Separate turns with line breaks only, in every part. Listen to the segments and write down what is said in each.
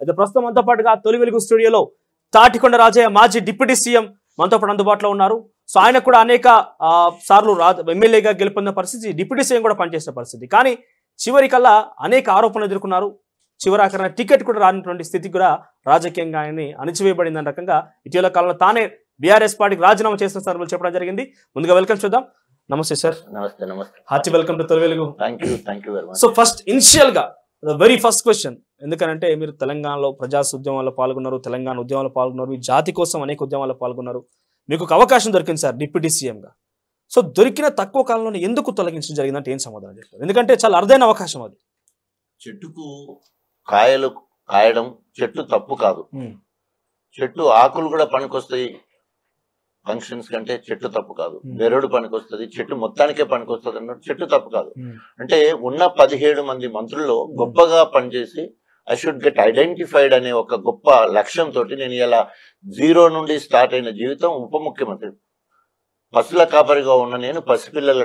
అయితే ప్రస్తుతం మనతో పాటుగా తొలి వెలుగు స్టూడియోలో తాటికొండ రాజయ్య మాజీ డిప్యూటీ సీఎం మనతో పాటు అందుబాటులో ఉన్నారు. సో ఆయన కూడా అనేక సార్లు ఎమ్మెల్యేగా గెలుపొందిన పరిస్థితి, డిప్యూటీ సీఎం కూడా పనిచేసిన పరిస్థితి. కానీ చివరికల్లా అనేక ఆరోపణలు ఎదుర్కొన్నారు. చివరాఖరణ టికెట్ కూడా రానటువంటి స్థితి కూడా రాజకీయంగా ఆయన్ని అణిచివేయబడింది అన్న రకంగా ఇటీవల కాలంలో తానే బీఆర్ఎస్ పార్టీకి రాజీనామా చేసిన సందర్భంలో చెప్పడం జరిగింది. ముందుగా వెల్కమ్ చూద్దాం. నమస్తే సార్.
నమస్తే. నమస్తే.
హార్టీ వెల్కమ్ టు తొలి వెలుగు.
Thank you very much.
So first initial గా వెరీ ఫస్ట్ క్వశ్చన్, ఎందుకంటే మీరు తెలంగాణలో ఉద్యమాల్లో పాల్గొన్నారు, తెలంగాణ ఉద్యమాల్లో పాల్గొన్నారు, మీ జాతి కోసం అనేక ఉద్యమాల్లో పాల్గొన్నారు. మీకు ఒక అవకాశం దొరికింది సార్ డిప్యూటీ సీఎంగా. సో దొరికిన తక్కువ కాలంలోనే ఎందుకు తొలగించడం జరిగిందంటే ఏం సమాధానం చెప్తారు? ఎందుకంటే చాలా అరుదైన అవకాశం అది.
చెట్టుకు కాయలు కాయడం చెట్టు తప్పు కాదు. చెట్టు ఆకులు కూడా పనికొస్తాయి ఫంక్షన్స్ కంటే, చెట్టు తప్పు కాదు. బెరడు పనికొస్తుంది, చెట్టు మొత్తానికే పనికొస్తుంది అన్నట్టు చెట్టు తప్పు కాదు. అంటే ఉన్న 17 మంది మంత్రుల్లో గొప్పగా పనిచేసి ఐ షుడ్ గెట్ ఐడెంటిఫైడ్ అనే ఒక గొప్ప లక్ష్యంతో నేను ఇలా 0 నుండి స్టార్ట్ అయిన జీవితం ఉప ముఖ్యమంత్రి. పశువుల కాపరిగా ఉన్న నేను పసిపిల్లల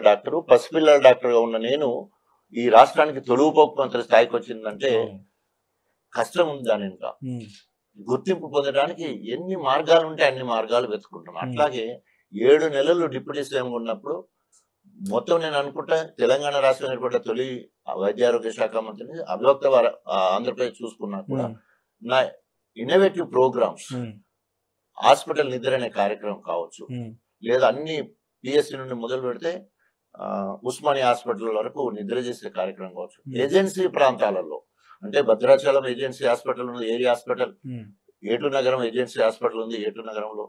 డాక్టర్గా ఉన్న నేను ఈ రాష్ట్రానికి తొలి ఉప ముఖ్యమంత్రి స్థాయికి వచ్చిందంటే కష్టం ఉంది. దాని ఇంకా గుర్తింపు పొందడానికి ఎన్ని మార్గాలు ఉంటే అన్ని మార్గాలు వెతుకుంటాను. అట్లాగే 7 నెలలు డిప్యూటీ సీఎం ఉన్నప్పుడు మొత్తం నేను అనుకుంటా తెలంగాణ రాష్ట్రం ఏర్పడ్డ తొలి వైద్య ఆరోగ్య శాఖ మంత్రిని, అవిభక్త ఆంధ్రప్రదేశ్ చూసుకున్నా కూడా నా ఇన్నోవేటివ్ ప్రోగ్రామ్స్, హాస్పిటల్ నిద్ర అనే కార్యక్రమం కావచ్చు, లేదా అన్ని పిఎస్సి నుండి మొదలు పెడితే ఉస్మానియా హాస్పిటల్ వరకు నిద్ర చేసే కార్యక్రమం కావచ్చు, ఏజెన్సీ ప్రాంతాలలో అంటే భద్రాచలం ఏజెన్సీ హాస్పిటల్ ఉంది, ఏరియా హాస్పిటల్, ఏటు నగరం ఏజెన్సీ హాస్పిటల్ ఉంది, ఏటు నగరంలో,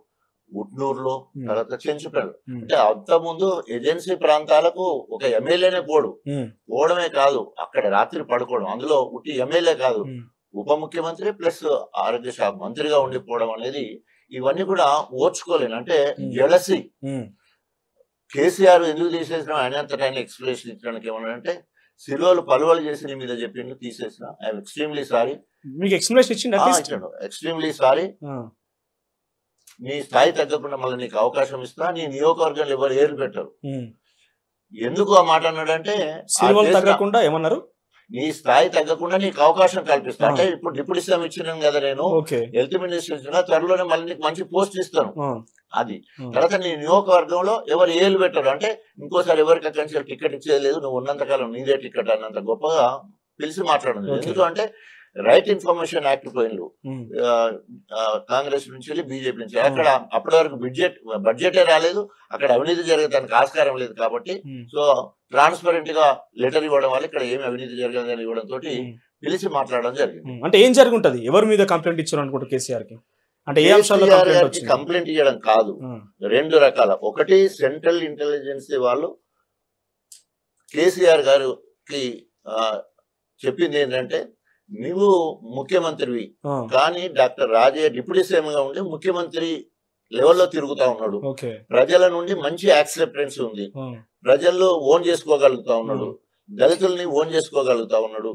ఉట్నూరులో, తర్వాత చెంచుపల్లి. అంటే అంతకుముందు ఏజెన్సీ ప్రాంతాలకు ఒక ఎమ్మెల్యేనే పోవడమే కాదు, అక్కడ రాత్రి పడుకోవడం, అందులో ఉట్టి ఎమ్మెల్యే కాదు ఉప ముఖ్యమంత్రి ప్లస్ ఆరోగ్య శాఖ మంత్రిగా ఉండిపోవడం అనేది ఇవన్నీ కూడా ఓర్చుకోలేను. అంటే జలసి. కేసీఆర్ ఎందుకు తీసేసిన ఆయనంతటా ఆయన ఎక్స్ప్లెనేషన్ ఇచ్చడానికి ఏమన్నా అంటే సిలువలు పలువలు చేసి నీ మీద చెప్పిండు, తీసేసిన. I'm extremely sorry.
మీకు ఎక్స్ప్లెనేషన్ ఇచ్చిండు.
Extremely sorry. నీ స్థాయి తగ్గకుండా మళ్ళీ నీకు అవకాశం ఇస్తా, నీ నియోజకవర్గంలో ఎవరు ఏరు పెట్టరు. ఎందుకు ఆ మాట అన్నాడంటే
తగ్గకుండా ఏమన్నారు,
నీ స్థాయి తగ్గకుండా నీకు అవకాశం కల్పిస్తా. అంటే ఇప్పుడు డిప్యూటీ సీఎం ఇచ్చినాం కదా, నేను హెల్త్ మినిస్టర్ ఇచ్చిన, త్వరలోనే మళ్ళీ నీకు మంచి పోస్ట్ ఇస్తాను. అది తర్వాత నీ నియోజకవర్గంలో ఎవరు ఏలు పెట్టరు, అంటే ఇంకోసారి ఎవరికి అక్కడి టికెట్ ఇచ్చేది లేదు, నువ్వు ఉన్నంతకాలం నీదే టికెట్ అన్నంత గొప్పగా పిలిచి మాట్లాడదు. ఎందుకంటే రైట్ ఇన్ఫర్మేషన్ యాక్ట్ పోయిన్లు కాంగ్రెస్ నుంచి వెళ్ళి బీజేపీ నుంచి, అక్కడ అప్పటి వరకు బడ్జెటే రాలేదు, అక్కడ అవినీతి జరగడానికి ఆస్కారం లేదు కాబట్టి సో ట్రాన్స్పరెంట్ గా లెటర్ ఇవ్వడం వల్ల ఇక్కడ ఏమి అవినీతి జరగదని ఇవ్వడం తోటి పిలిచి మాట్లాడడం జరిగింది.
అంటే ఏం జరుగుంటది, ఎవరి మీద కంప్లైంట్ ఇచ్చారు అనుకుంటారు కేసీఆర్ కి? అంటే
కంప్లైంట్ ఇవ్వడం కాదు, 2 రకాల. ఒకటి సెంట్రల్ ఇంటెలిజెన్స్ వాళ్ళు కేసీఆర్ గారికి చెప్పింది ఏంటంటే, నువ్వు ముఖ్యమంత్రివి కానీ డాక్టర్ రాజయ్య డిప్యూటీ సీఎం గా ఉండి ముఖ్యమంత్రి లెవెల్లో తిరుగుతా ఉన్నాడు, ప్రజల నుండి మంచి యాక్సెప్టెన్స్ ఉంది, ప్రజల్లో ఓన్ చేసుకోగలుగుతా ఉన్నాడు, దళితుల్ని ఓన్ చేసుకోగలుగుతా ఉన్నాడు,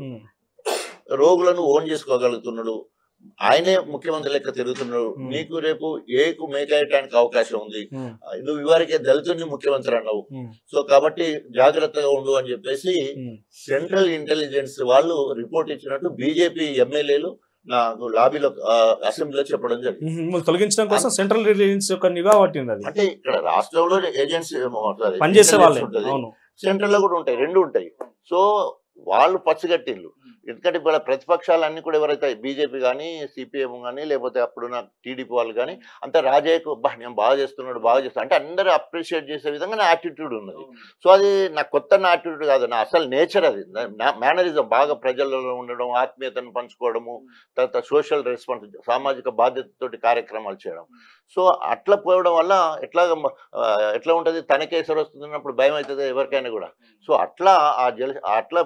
రోగులను ఓన్ చేసుకోగలుగుతున్నాడు, ఆయనే ముఖ్యమంత్రి లెక్క తిరుగుతున్నాడు, నీకు రేపు ఏకు మేకేయటానికి అవకాశం ఉంది, నువ్వు ఇవరికే దళితుడిని ముఖ్యమంత్రి అన్నావు, సో కాబట్టి జాగ్రత్తగా ఉండు అని చెప్పేసి సెంట్రల్ ఇంటెలిజెన్స్ వాళ్ళు రిపోర్ట్ ఇచ్చినట్టు బీజేపీ ఎమ్మెల్యేలు నాకు లాబీలో అసెంబ్లీలో చెప్పడం జరిగింది.
తొలగించడం కోసం సెంట్రల్ ఇంటెలిజెన్స్ యొక్క నిఘా పట్టింది.
అంటే ఇక్కడ రాష్ట్రంలో ఏజెన్సీ సెంట్రల్ లో కూడా ఉంటాయి, 2 ఉంటాయి. సో వాళ్ళు పచ్చిగట్టిళ్ళు. ఎందుకంటే ఇప్పుడు ప్రతిపక్షాలన్నీ కూడా ఎవరైతే బీజేపీ కానీ సిపిఎం కానీ లేకపోతే అప్పుడున్న టీడీపీ వాళ్ళు కానీ అంత రాజయ్యకు నేను బాగా చేస్తున్నాడు అంటే అందరూ అప్రిషియేట్ చేసే విధంగా నా యాటిట్యూడ్ ఉన్నది. సో అది నా కొత్త యాటిట్యూడ్ కాదు, నా అసలు నేచర్ అది, మేనరిజం. బాగా ప్రజలలో ఉండడం, ఆత్మీయతను పంచుకోవడము, తర్వాత సోషల్ రెస్పాన్స్, సామాజిక బాధ్యతతోటి కార్యక్రమాలు చేయడం. సో అట్లా పోవడం వల్ల ఎట్లా ఉంటుంది, తనకేసరి వస్తున్నప్పుడు భయం అవుతుంది ఎవరికైనా కూడా. సో అట్లా అట్లా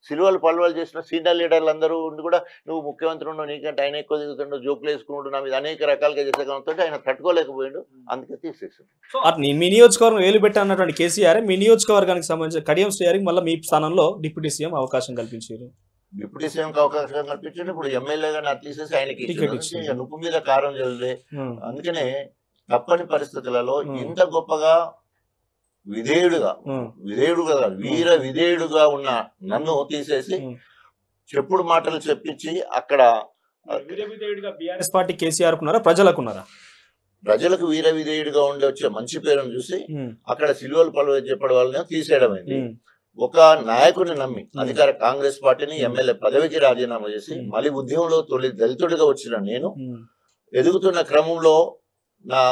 సిలువలు పలువలు చేసిన సీనియర్ లీడర్లు అందరూ ఉండి కూడా నువ్వు ముఖ్యమంత్రి ఉండవు, నీకంటే ఆయన ఎక్కువ దిగుతుండవు, జోకులు వేసుకుంటూ నా మీద అనేక రకాలుగా చేసే కారణంతో ఆయన తట్టుకోలేకపోయాడు, అందుకే తీసేసాడు.
మీ నియోజకవర్గం ఏలు పెట్టి అన్నటువంటి కేసీఆర్ మీ నియోజకవర్గానికి సంబంధించిన కడియం శ్రీహరికి మళ్ళీ మీ స్థానంలో డిప్యూటీ సీఎం అవకాశం కల్పించారు.
డిప్యూటీ సీఎంకి అవకాశం కల్పించండి. ఇప్పుడు ఎమ్మెల్యేగా నాకు తీసేసి ఆయనకి నుప్పు మీద కారం చదివే. అందుకనే తప్పని పరిస్థితులలో ఇంత గొప్పగా విధేయుడుగా వీర విధేయుడుగా ఉన్న నన్ను తీసేసి చెప్పుడు మాటలు చెప్పించి అక్కడ
బీఆర్ఎస్ పార్టీ కేసీఆర్ కున్నారా ప్రజలకున్నారా?
ప్రజలకు వీర విధేయుడిగా ఉండే వచ్చే మంచి పేరును చూసి అక్కడ సిల్వలు పలువ చెప్పడం వల్ల తీసేయడం అయింది. ఒక నాయకుడిని నమ్మి అధికార కాంగ్రెస్ పార్టీని ఎమ్మెల్యే పదవికి రాజీనామా చేసి మళ్ళీ ఉద్యమంలో తొలి దళితుడిగా వచ్చిన నేను ఎదుగుతున్న క్రమంలో నా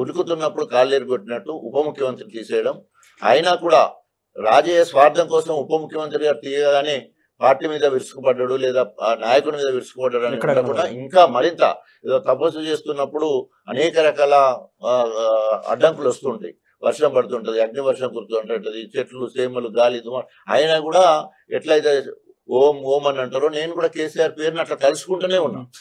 ఉరుకుతున్నప్పుడు కాళ్ళేరు కొట్టినట్టు ఉప ముఖ్యమంత్రి తీసేయడం, అయినా కూడా రాజయ్య స్వార్థం కోసం ఉప ముఖ్యమంత్రి గారు తీయగానే పార్టీ మీద విరుచుకుపడ్డాడు లేదా నాయకుడి మీద విరుచుకుపడ్డాడు అని కూడా ఇంకా మరింత ఏదో తపస్సు చేస్తున్నప్పుడు అనేక రకాల అడ్డంకులు వస్తుంటాయి. వర్షం పడుతుంటది, అగ్ని వర్షం కురుతుంటది, చెట్లు సేమలు గాలి అయినా కూడా ఎట్లయితే ఓం ఓం అని అంటారో నేను కూడా కేసీఆర్ పేరుని అట్లా తలుచుకుంటూనే ఉన్నా.